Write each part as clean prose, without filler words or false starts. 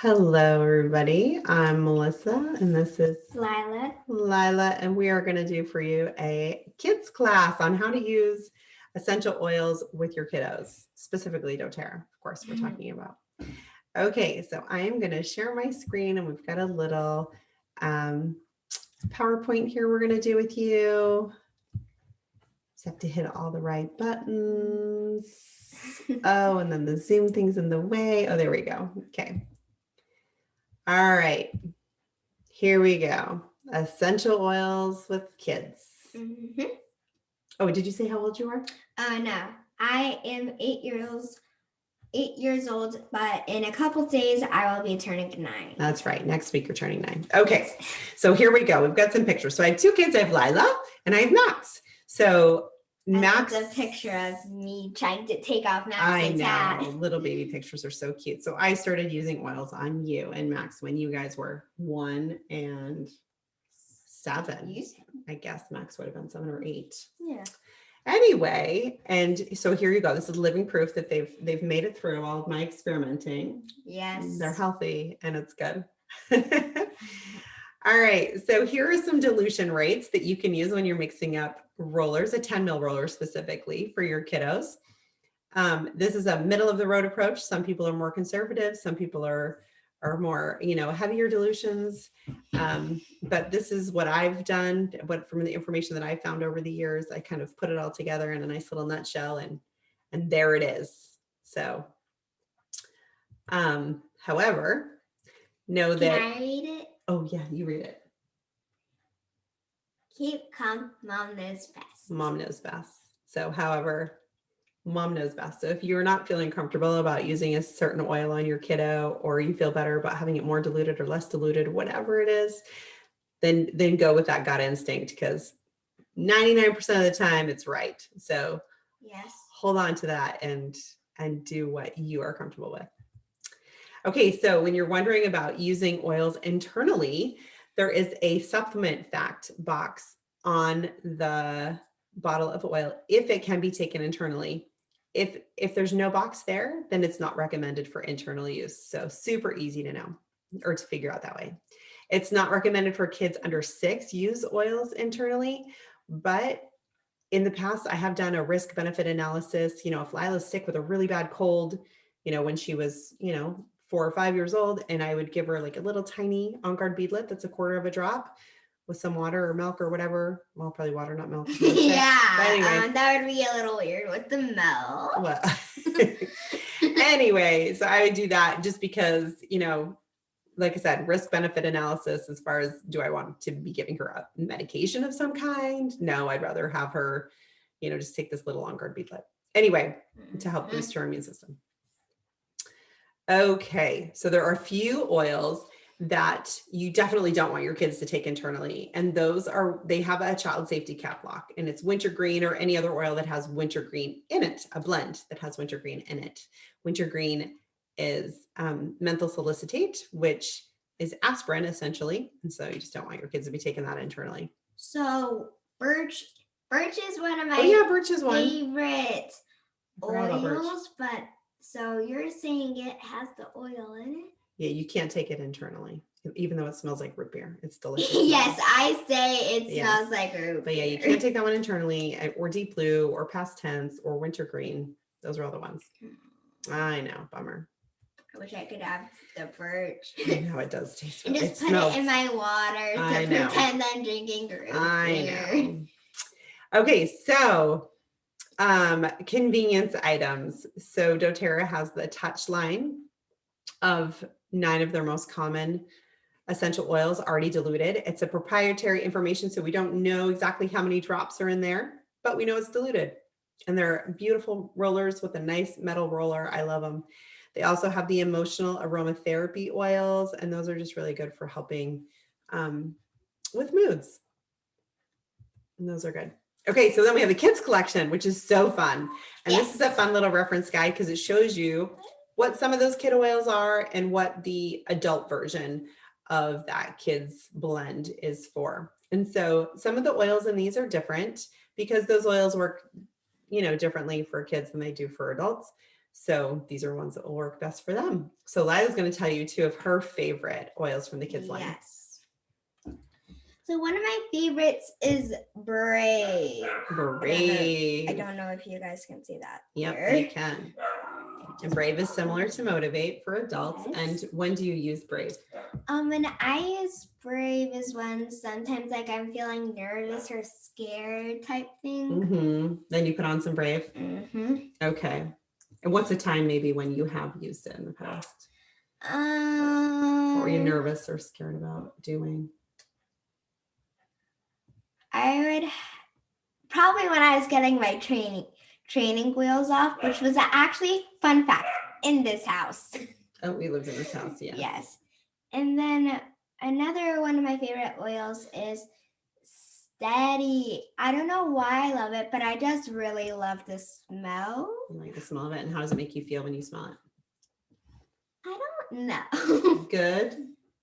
Hello, everybody. I'm Melissa, and this is Lila. And we are going to do for you a kids class on how to use essential oils with your kiddos, specifically doTERRA, of course, we're talking about. Okay, so I am going to share my screen, and we've got a little PowerPoint here we're going to do with you. Just have to hit all the right buttons. Oh, and then the Zoom thing's in the way. Oh, there we go. Okay. All right, here we go. Essential oils with kids. Oh, did you say how old you are? No, I am 8 years old, but in a couple days I will be turning 9. That's right. Next week you're turning 9. Okay, so here we go. We've got some pictures. So I have 2 kids. I have Lila and I have Max. So Max, a picture of me trying to take off I Max's hat. know, little baby pictures are so cute. So I started using oils on you and Max when you guys were 1 and 7. I guess Max would have been 7 or 8. Yeah. Anyway, and so here you go. This is living proof that they've made it through all of my experimenting. Yes. They're healthy and it's good. All right, so here are some dilution rates that you can use when you're mixing up rollers, a 10 mil roller specifically for your kiddos. This is a middle of the road approach. Some people are more conservative. Some people are more, heavier dilutions. But this is what I've done, from the information that I found over the years, I kind of put it all together in a nice little nutshell, and there it is. So, however, know that. Can I read it? Oh yeah, you read it. Keep calm, Mom knows best. Mom knows best. So, however, Mom knows best. So if you're not feeling comfortable about using a certain oil on your kiddo, or you feel better about having it more diluted or less diluted, whatever it is, then go with that gut instinct, because 99% of the time it's right. So yes, hold on to that and do what you are comfortable with. Okay, so when you're wondering about using oils internally, there is a supplement fact box on the bottle of oil if it can be taken internally. If there's no box there, then it's not recommended for internal use. So super easy to know or to figure out that way. It's not recommended for kids under 6 use oils internally, but in the past I have done a risk benefit analysis. If Lila's sick with a really bad cold, when she was, 4 or 5 years old, and I would give her like a little tiny On Guard beadlet that's a quarter of a drop with some water or milk or whatever. Well, probably water, not milk. Yeah, but anyway, that would be a little weird with the milk. Well, anyway, so I would do that just because, like I said, risk benefit analysis as far as, do I want to be giving her a medication of some kind? No, I'd rather have her, just take this little On Guard beadlet. Anyway, to help boost her immune system. Okay, so there are a few oils that you definitely don't want your kids to take internally. And they have a child safety cap lock, and it's wintergreen or any other oil that has wintergreen in it, a blend that has wintergreen in it. Wintergreen is menthol salicyate, which is aspirin essentially. And so you just don't want your kids to be taking that internally. So birch is one of my birch is one favorite oils, but so you're saying it has the oil in it? Yeah, you can't take it internally, even though it smells like root beer. It's delicious. Yes, I say it smells like root beer. But yeah, you can't take that one internally, or deep blue, or past tense, or wintergreen. Those are all the ones. I know, bummer. I wish I could have the birch. I know, it does taste good. And just put it in my water to pretend I'm drinking root beer. I know. Okay, so convenience items. So doTERRA has the touch line of 9 of their most common essential oils already diluted. It's a proprietary information, so we don't know exactly how many drops are in there, but we know it's diluted. And they're beautiful rollers with a nice metal roller. I love them. They also have the emotional aromatherapy oils, and those are just really good for helping with moods. And those are good. Okay, so then we have the kids collection, which is so fun. And This is a fun little reference guide because it shows you what some of those kid oils are and what the adult version of that kids blend is for. And so some of the oils in these are different because those oils work, differently for kids than they do for adults. So these are ones that will work best for them. So Lila's going to tell you 2 of her favorite oils from the kids line. Yes. So one of my favorites is Brave. Brave. I don't know if you guys can see that. Yep, here. you can. And Brave is similar to Motivate for adults. Yes. And when do you use Brave? When I use Brave is when sometimes like I'm feeling nervous or scared type thing. Then you put on some Brave. Okay. And what's a time maybe when you have used it in the past? What were you nervous or scared about doing? I would probably when I was getting my training wheels off, which was actually fun fact in this house. Oh, we lived in this house, yeah. Yes. And then another one of my favorite oils is Steady. I don't know why I love it, but I just really love the smell. You like the smell of it, and how does it make you feel when you smell it? I don't know. Good,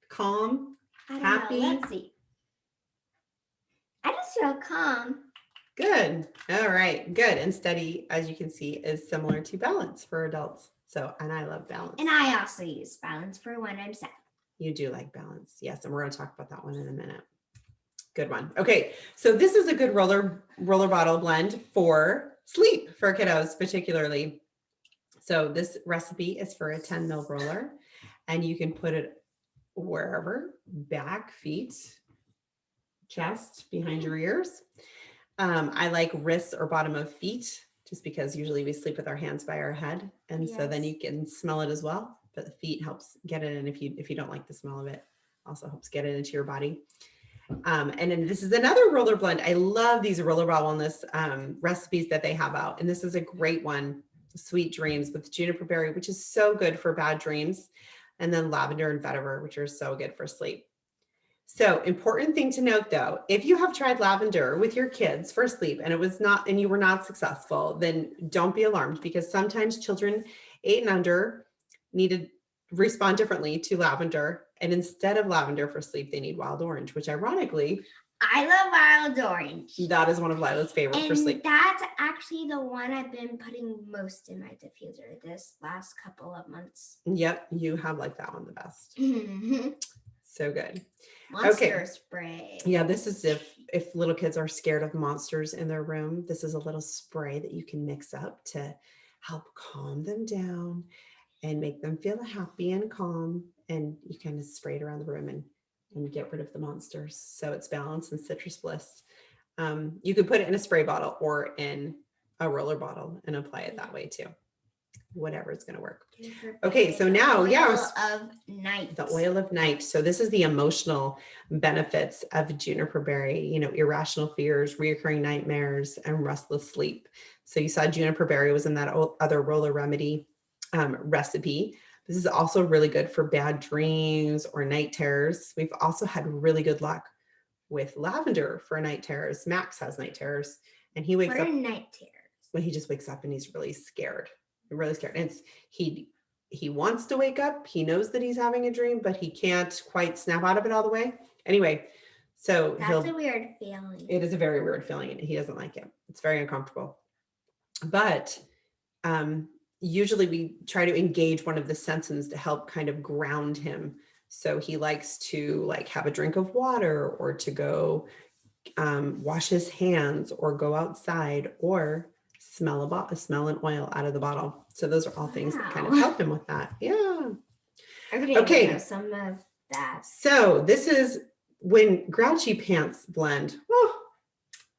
calm, happy. Let's see. I just feel calm. Good. All right. Good. And Steady, as you can see, is similar to Balance for adults. So, and I love Balance. And I also use Balance for when I'm sad. You do like Balance. Yes. And we're going to talk about that one in a minute. Good one. Okay. So this is a good roller bottle blend for sleep for kiddos, particularly. So this recipe is for a 10 ml roller, and you can put it wherever: back, feet, chest, behind your ears. I like wrists or bottom of feet, just because usually we sleep with our hands by our head. And so then you can smell it as well, but the feet helps get it in. If you don't like the smell of it, also helps get it into your body. And then this is another roller blend. I love these roller ball wellness recipes that they have out. And this is a great one, Sweet Dreams with juniper berry, which is so good for bad dreams. And then lavender and vetiver, which are so good for sleep. So important thing to note though, if you have tried lavender with your kids for sleep and you were not successful, then don't be alarmed, because sometimes children 8 and under need to respond differently to lavender. And instead of lavender for sleep, they need wild orange, which ironically, I love wild orange. That is one of Lila's favorites for sleep. That's actually the one I've been putting most in my diffuser this last couple of months. Yep, you have like that one the best. So good. Monster spray. Yeah, this is if little kids are scared of monsters in their room, this is a little spray that you can mix up to help calm them down and make them feel happy and calm. And you kind of spray it around the room and get rid of the monsters. So it's Balance and Citrus Bliss. You could put it in a spray bottle or in a roller bottle and apply it that way too. Whatever is going to work. Okay, so now, Oil of Night. The oil of night. So this is the emotional benefits of juniper berry, irrational fears, reoccurring nightmares, and restless sleep. So you saw juniper berry was in that other roller remedy recipe. This is also really good for bad dreams or night terrors. We've also had really good luck with lavender for night terrors. Max has night terrors, and he wakes up. Night terrors? Well, he just wakes up and he's really scared. Really scared. And he wants to wake up. He knows that he's having a dream, but he can't quite snap out of it all the way. Anyway, so that's a weird feeling. It is a very weird feeling, and he doesn't like it. It's very uncomfortable. But usually we try to engage one of the senses to help kind of ground him. So he likes to have a drink of water, or to go wash his hands, or go outside, or smell an oil out of the bottle. So those are all things that kind of help him with that. Yeah. Okay. Know some of that. So this is when Grouchy Pants blend.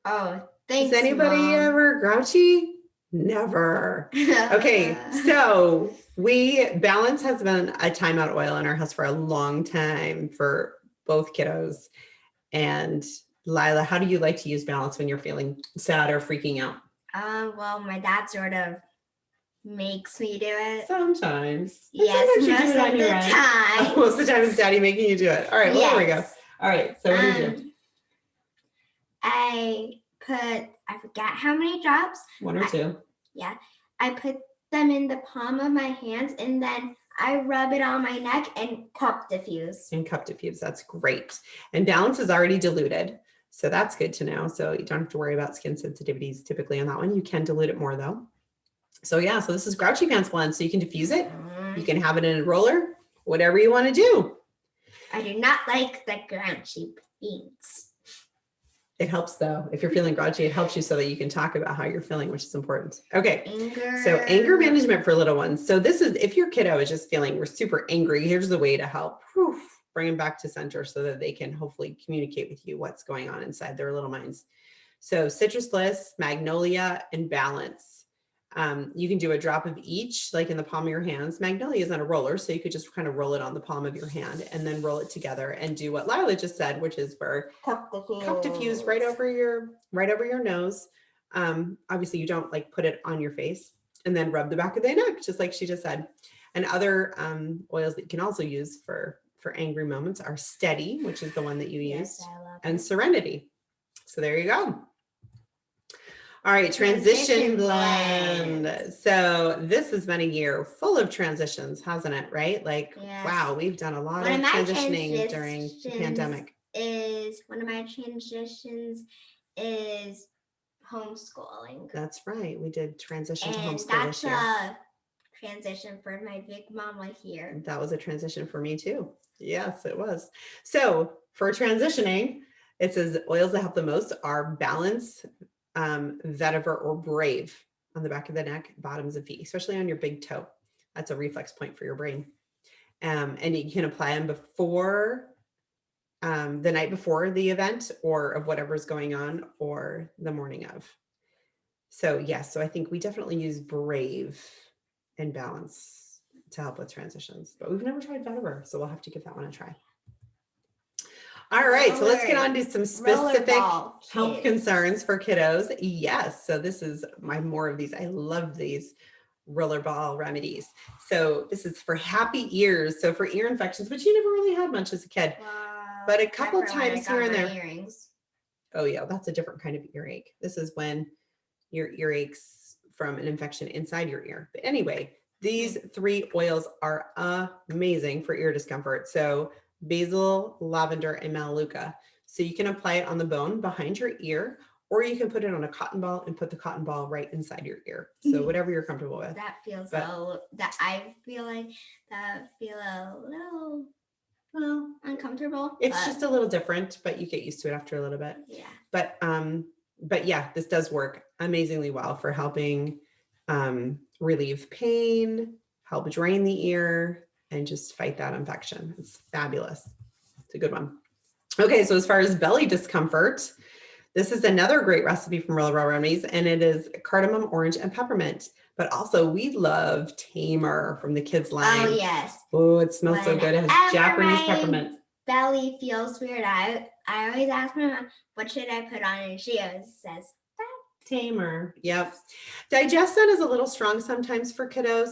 Oh, thanks. Is anybody Mom. ever grouchy? Never. Okay. So Balance has been a timeout oil in our house for a long time for both kiddos. And Lila, how do you like to use Balance when you're feeling sad or freaking out? Well, my dad sort of makes me do it. Sometimes. Yes, Sometimes most of the time. Most of the time it's Daddy making you do it. All right, well, there we go. All right, so what do you do? I forget how many drops. 1 or 2. Yeah. I put them in the palm of my hands, and then I rub it on my neck and cup diffuse. That's great. And Balance is already diluted. So that's good to know. So you don't have to worry about skin sensitivities typically on that one. You can dilute it more though. So yeah, so this is Grouchy Pants blend. So you can diffuse it. You can have it in a roller, whatever you want to do. I do not like the grouchy beans. It helps though. If you're feeling grouchy, it helps you so that you can talk about how you're feeling, which is important. Okay. Anger. So anger management for little ones. So this is, if your kiddo is just feeling we're super angry, here's the way to help. Bring them back to center so that they can hopefully communicate with you what's going on inside their little minds. So Citrus Bliss, Magnolia, and Balance. You can do a drop of each, like in the palm of your hands. Magnolia is on a roller, so you could just kind of roll it on the palm of your hand and then roll it together and do what Lila just said, which is for cup diffuse right over your nose. Obviously, you don't like put it on your face, and then rub the back of the neck, just like she just said. And other oils that you can also use for angry moments are Steady, which is the one that you use, and Serenity. So there you go. All right, transition blend. So this has been a year full of transitions, hasn't it? Right? Like, wow, we've done a lot of transitioning during the pandemic. One of my transitions is homeschooling. That's right. We did transition to homeschool that's this year. A transition for my big mama here. That was a transition for me too. Yes, it was. So for transitioning, it says oils that help the most are Balance, Vetiver, or Brave on the back of the neck, bottoms of feet, especially on your big toe. That's a reflex point for your brain. And you can apply them before the night before the event or of whatever's going on, or the morning of. So yes, so I think we definitely use Brave and Balance to help with transitions, but we've never tried Vetiver, so we'll have to give that one a try. All right, so let's get on to some specific health concerns for kiddos. Yes, so this is more of these. I love these rollerball remedies. So this is for happy ears. So for ear infections, which you never really had much as a kid, but a couple times here and there. Earrings. Oh yeah, that's a different kind of earache. This is when your ear aches from an infection inside your ear. But anyway, these 3 oils are amazing for ear discomfort. So basil, lavender, and melaleuca. So you can apply it on the bone behind your ear, or you can put it on a cotton ball and put the cotton ball right inside your ear. So whatever you're comfortable with. That feels I feel like that feel a little uncomfortable. It's just a little different, but you get used to it after a little bit. Yeah. But yeah, this does work amazingly well for helping relieve pain, help drain the ear, and just fight that infection. It's fabulous. It's a good one. Okay, so as far as belly discomfort, this is another great recipe from Rollerball Remedies, and it is cardamom, orange, and peppermint. But also, we love Tamer from the kids line. Oh, yes. Oh, it smells so good. It has Japanese peppermint. Belly feels weird. I always ask my mom, what should I put on? And she always says, Tamer. Yep. Digestin is a little strong sometimes for kiddos.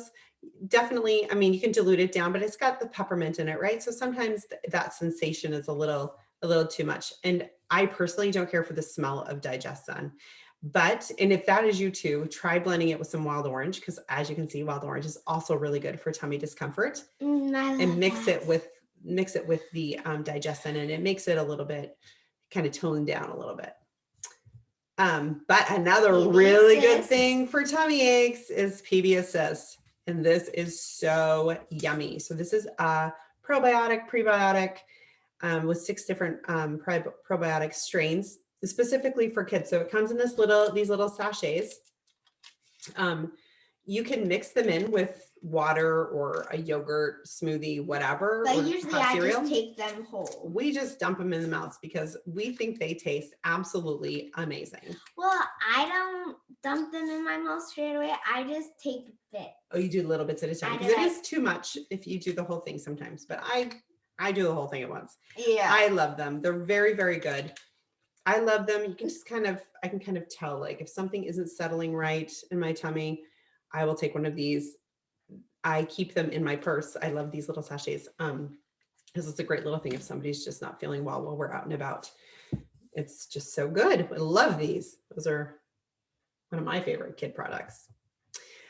Definitely, I mean, you can dilute it down, but it's got the peppermint in it, right? So sometimes that sensation is a little too much. And I personally don't care for the smell of Digestin. And if that is you too, try blending it with some wild orange, because as you can see, wild orange is also really good for tummy discomfort. And mix it with the Digestin, and it makes it a little bit kind of toned down a little bit. But another really good thing for tummy aches is PB Assist. And this is so yummy. So this is a probiotic, prebiotic with 6 different probiotic strains specifically for kids. So it comes in these little sachets. You can mix them in with water or a yogurt smoothie, whatever. But usually I just take them whole. We just dump them in the mouths because we think they taste absolutely amazing. Well, I don't dump them in my mouth straight away. I just take bits. Oh, you do little bits at a time, because it is too much if you do the whole thing sometimes. But I do the whole thing at once. Yeah. I love them. They're very, very good. I love them. You can just I can kind of tell, like, if something isn't settling right in my tummy, I will take one of these. I keep them in my purse. I love these little sachets. This is a great little thing if somebody's just not feeling well while we're out and about. It's just so good. I love these. Those are one of my favorite kid products.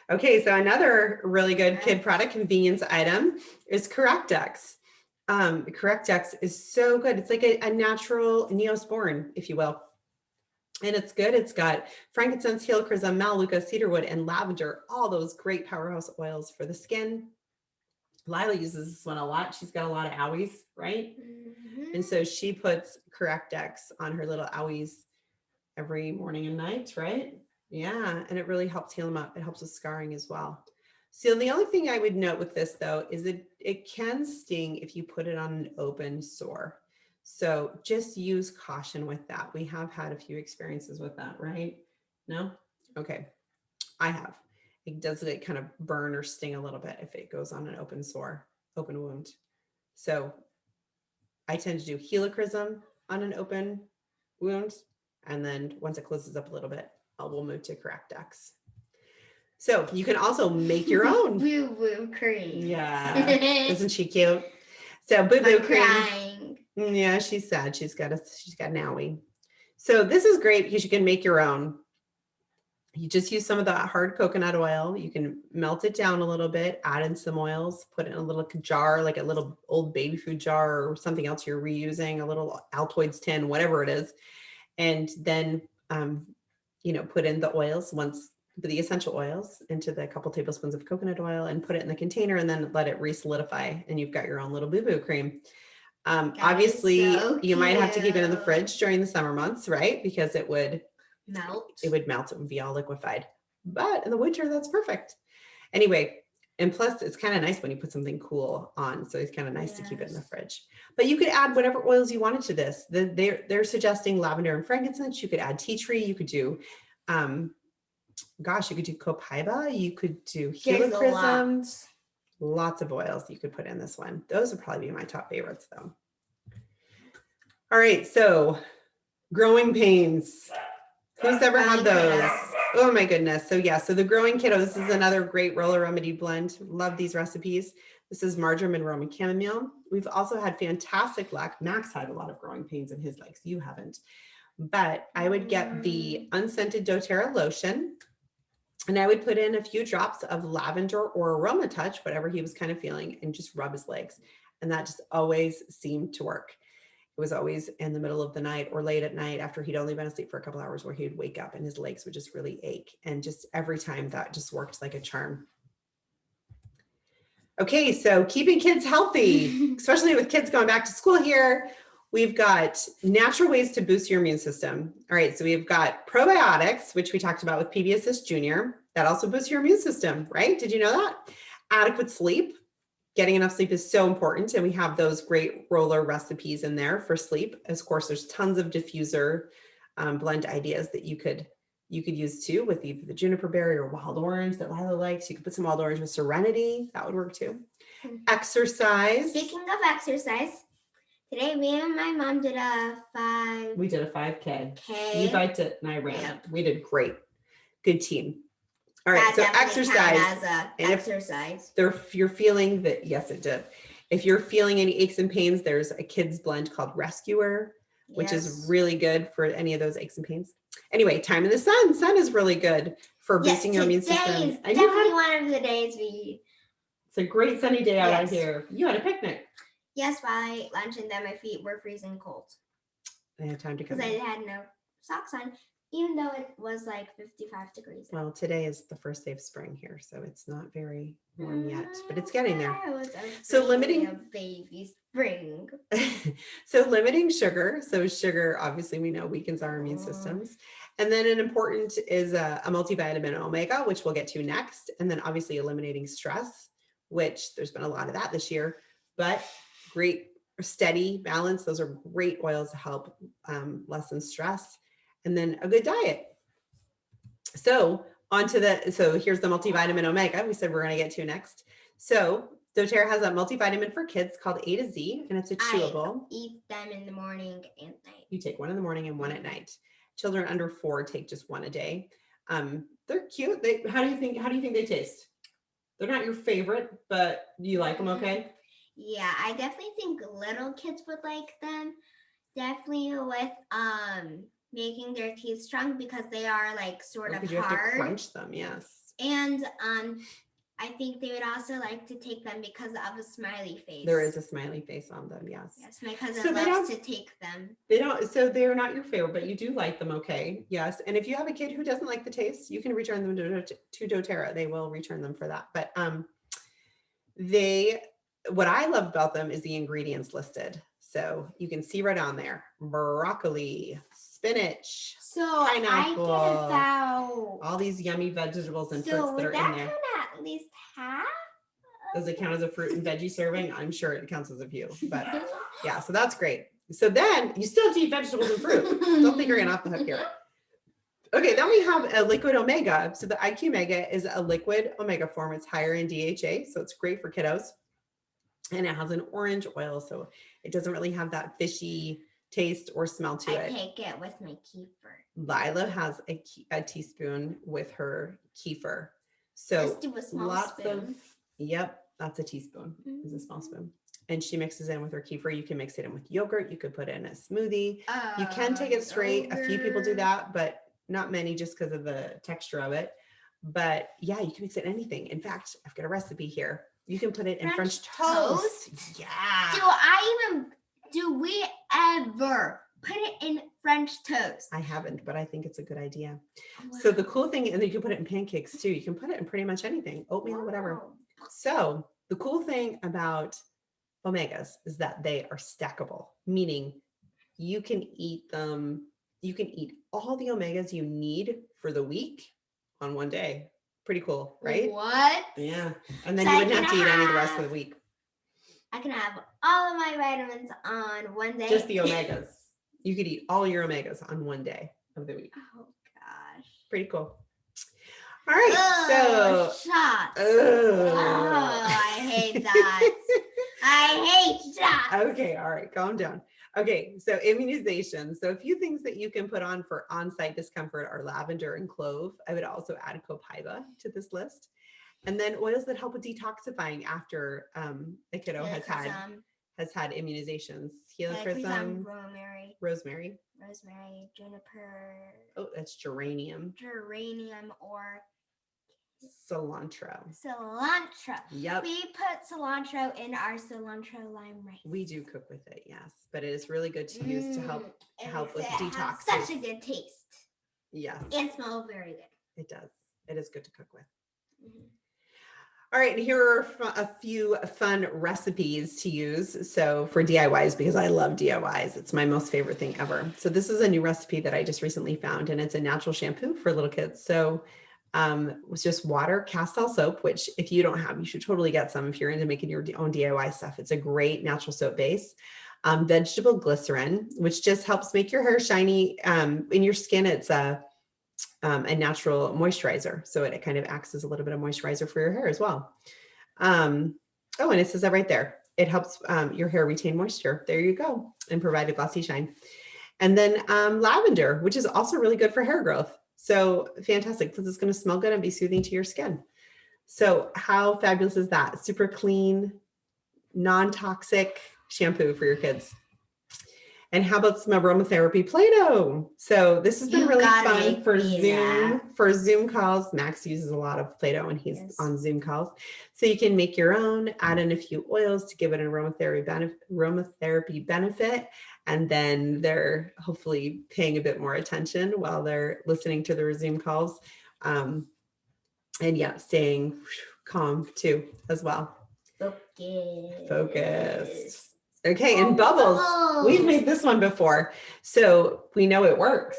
Okay, so another really good kid product convenience item is Correct-X. Correct-X is so good. It's like a natural Neosporin, if you will. And it's good. It's got frankincense, helichrysum, melaleuca, cedarwood, and lavender, all those great powerhouse oils for the skin. Lila uses this one a lot. She's got a lot of owies, right? Mhm. And so she puts Correct-X on her little owies every morning and night, right? Yeah, and it really helps heal them up. It helps with scarring as well. So the only thing I would note with this though is it can sting if you put it on an open sore. So just use caution with that. We have had a few experiences with that, right? No? Okay. I have. It does like kind of burn or sting a little bit if it goes on an open sore, open wound. So I tend to do helichrysum on an open wound. And then once it closes up a little bit, we'll move to Correct-X. So you can also make your own. Boo boo cream. Yeah. Isn't she cute? So boo boo I'm cream. crying. Yeah, she's sad. She's got an owie. So this is great because you can make your own. You just use some of that hard coconut oil. You can melt it down a little bit, add in some oils, put it in a little jar, like a little old baby food jar or something else you're reusing, a little Altoids tin, whatever it is. And then, put in the oils the essential oils into the couple tablespoons of coconut oil and put it in the container and then let it re-solidify. And you've got your own little boo-boo cream. Obviously, so you might have to keep it in the cute. fridge during the summer months, right? Because it would Melt. It would be all liquefied. But in the winter, that's perfect. Anyway, and plus it's kind of nice when you put something cool on. So it's kind of nice to keep it in the Yes. fridge. But you could add whatever oils you wanted to this. They're suggesting lavender and frankincense. You could add tea tree. You could do, you could do copaiba. You could do There's a helichrysum. lot. Lots of oils you could put in this one. Those would probably be my top favorites though. All right, so growing pains. Who's ever had those? Oh my goodness. So yeah, so the Growing Kiddo, this is another great roller remedy blend. Love these recipes. This is marjoram and Roman chamomile. We've also had fantastic luck. Max had a lot of growing pains in his legs. You haven't. But I would get the unscented doTERRA lotion and I would put in a few drops of lavender or aroma touch, whatever he was kind of feeling, and just rub his legs. And that just always seemed to work. It was always in the middle of the night or late at night after he'd only been asleep for a couple hours where he would wake up and his legs would just really ache. And just every time that just worked like a charm. Okay, so keeping kids healthy, especially with kids going back to school here, we've got natural ways to boost your immune system. All right, so we've got probiotics, which we talked about with PB Assist Junior. That also boosts your immune system, right? Did you know that? Adequate sleep. Getting enough sleep is so important. And we have those great roller recipes in there for sleep. Of course, there's tons of diffuser blend ideas that you could use too with either the juniper berry or wild orange that Lila likes. You could put some wild orange with Serenity. That would work too. Exercise. Speaking of exercise, today me and my mom did a 5K. We did a 5K. You biked it and I ran it. We did great. Good team. All right, so exercise. As a exercise. If you're feeling that, yes, it did. If you're feeling any aches and pains, there's a kids blend called Rescuer, which is really good for any of those aches and pains. Anyway, time in the sun. Sun is really good for boosting your immune system. Today is definitely one of the days it's a great sunny day out here. You had a picnic. Yes, by lunch, and then my feet were freezing cold. I had time to come. Because I had no socks on. Even though it was like 55 degrees. Well, today is the first day of spring here, so it's not very warm yet, but it's getting there. So limiting a baby spring. So limiting sugar. So sugar, obviously, we know weakens our immune systems. And then an important is a multivitamin omega, which we'll get to next. And then obviously eliminating stress, which there's been a lot of that this year, but great steady balance. Those are great oils to help lessen stress. And then a good diet. So here's the multivitamin omega we said we're going to get to next. So doTERRA has a multivitamin for kids called A to Z, and it's a chewable. I eat them in the morning and night. You take one in the morning and one at night. Children under 4 take just one a day. They're cute. How do you think they taste? They're not your favorite, but you like them okay? Yeah, I definitely think little kids would like them. Definitely with making their teeth strong because they are like sort of hard. You have to crunch them, yes. And I think they would also like to take them because of a smiley face. There is a smiley face on them, yes. Yes, my cousin So they loves don't- to take them. They don't, so they're not your favorite, but you do like them, okay? Yes. And if you have a kid who doesn't like the taste, you can return them to doTERRA. They will return them for that. But what I love about them is the ingredients listed. So you can see right on there, broccoli, spinach, So pineapple, I get about. all these yummy vegetables and fruits So that would are that in there. count at least half? Does it count as a fruit and veggie serving? I'm sure it counts as a few, but yeah, so that's great. So then you still have to eat vegetables and fruit. Don't think you're getting off the hook here. Okay, then we have a liquid omega. So the IQ Mega is a liquid omega form. It's higher in DHA, so it's great for kiddos. And it has an orange oil, so it doesn't really have that fishy taste or smell to I it. take it with my kefir. Lila has a teaspoon with her kefir. Let's So do a small lots spoon. of, yep, that's a teaspoon. Is a small spoon. And she mixes in with her kefir. You can mix it in with yogurt. You could put it in a smoothie. You can take it straight. A few people do yogurt. that, but not many just because of the texture of it. But yeah, you can mix it in anything. In fact, I've got a recipe here. You can put it in French toast. Yeah. Do we ever put it in French toast? I haven't, but I think it's a good idea. So the cool thing, and you can put it in pancakes too. You can put it in pretty much anything, oatmeal, whatever. Wow. So the cool thing about omegas is that they are stackable, meaning you can eat them. You can eat all the omegas you need for the week on one day. Pretty cool, right? What? Yeah. And then So you I wouldn't have to can eat any of the rest of have- the week. I can have all of my vitamins on one day. Just the omegas. You could eat all your omegas on one day of the week. Oh gosh. Pretty cool. All right. Ugh, So shots. ugh. Oh, I hate that. I hate shots. Okay, all right, calm down. Okay, so immunization. So a few things that you can put on for on-site discomfort are lavender and clove. I would also add copaiba to this list. And then oils that help with detoxifying after a kiddo has had immunizations. Helichrysum, rosemary, rosemary. juniper, Oh, that's geranium, geranium, or cilantro. cilantro. Yep. We put cilantro in our cilantro lime rice. We do cook with it, yes, but it is really good to use to help It help with has detox. Such a good taste Yes, and smell very good. it does. It is good to cook with. Mhm. All right, and here are a few fun recipes to use. So for DIYs, because I love DIYs, it's my most favorite thing ever. So this is a new recipe that I just recently found, and it's a natural shampoo for little kids. So it's just water, Castile soap, which if you don't have, you should totally get some if you're into making your own DIY stuff. It's a great natural soap base. Vegetable glycerin, which just helps make your hair shiny. In your skin, it's a natural moisturizer. So it kind of acts as a little bit of moisturizer for your hair as well. Oh, and it says that right there. It helps your hair retain moisture. There you go. And provide a glossy shine. And then lavender, which is also really good for hair growth. So fantastic, because it's going to smell good and be soothing to your skin. So how fabulous is that? Super clean, non-toxic shampoo for your kids. And how about some aromatherapy Play-Doh? So this has been You really gotta fun make for me Zoom calls. Max uses a lot of Play-Doh when he's Yes. on Zoom calls. So you can make your own, add in a few oils to give it an aromatherapy benefit. And then they're hopefully paying a bit more attention while they're listening to their Zoom calls. And yeah, staying calm too as well. Focused. Okay, and bubbles. We've made this one before, so we know it works.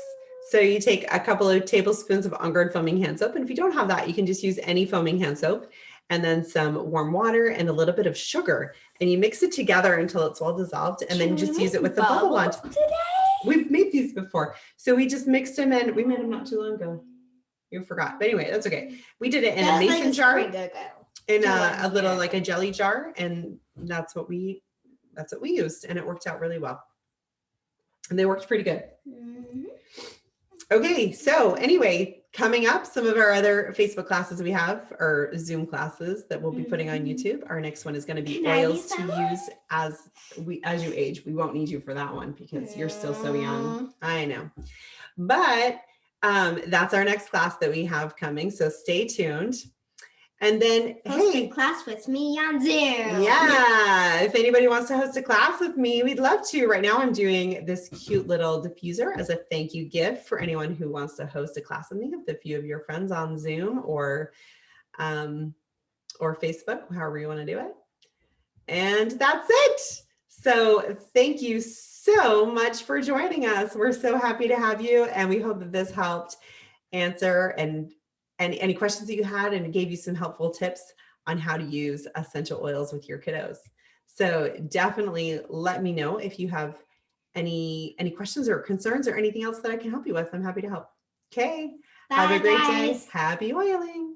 So you take a couple of tablespoons of On Guard foaming hand soap, and if you don't have that, you can just use any foaming hand soap, and then some warm water and a little bit of sugar, and you mix it together until it's well dissolved, and then just use it with the bubble wand. We've made these before, so we just mixed them in. We made them not too long ago. You forgot, but anyway, that's okay. We did it in a mason jar, in a little like a jelly jar, and that's what we used, and it worked out really well. And they worked pretty good. Okay, so anyway, coming up, some of our other Facebook classes we have, or Zoom classes that we'll be putting on YouTube. Our next one is going to be Can I be oils to someone? use as you age. We won't need you for that one because you're still so young. I know. But that's our next class that we have coming. So stay tuned. And then, Host hey, a class with me on Zoom. yeah, if anybody wants to host a class with me, we'd love to. Right now I'm doing this cute little diffuser as a thank you gift for anyone who wants to host a class with me with a few of your friends on Zoom or Facebook, however you want to do it. And that's it. So thank you so much for joining us. We're so happy to have you, and we hope that this helped answer and any questions that you had and gave you some helpful tips on how to use essential oils with your kiddos. So definitely let me know if you have any questions or concerns or anything else that I can help you with. I'm happy to help. Okay. Bye, Have a great day. guys. Happy oiling.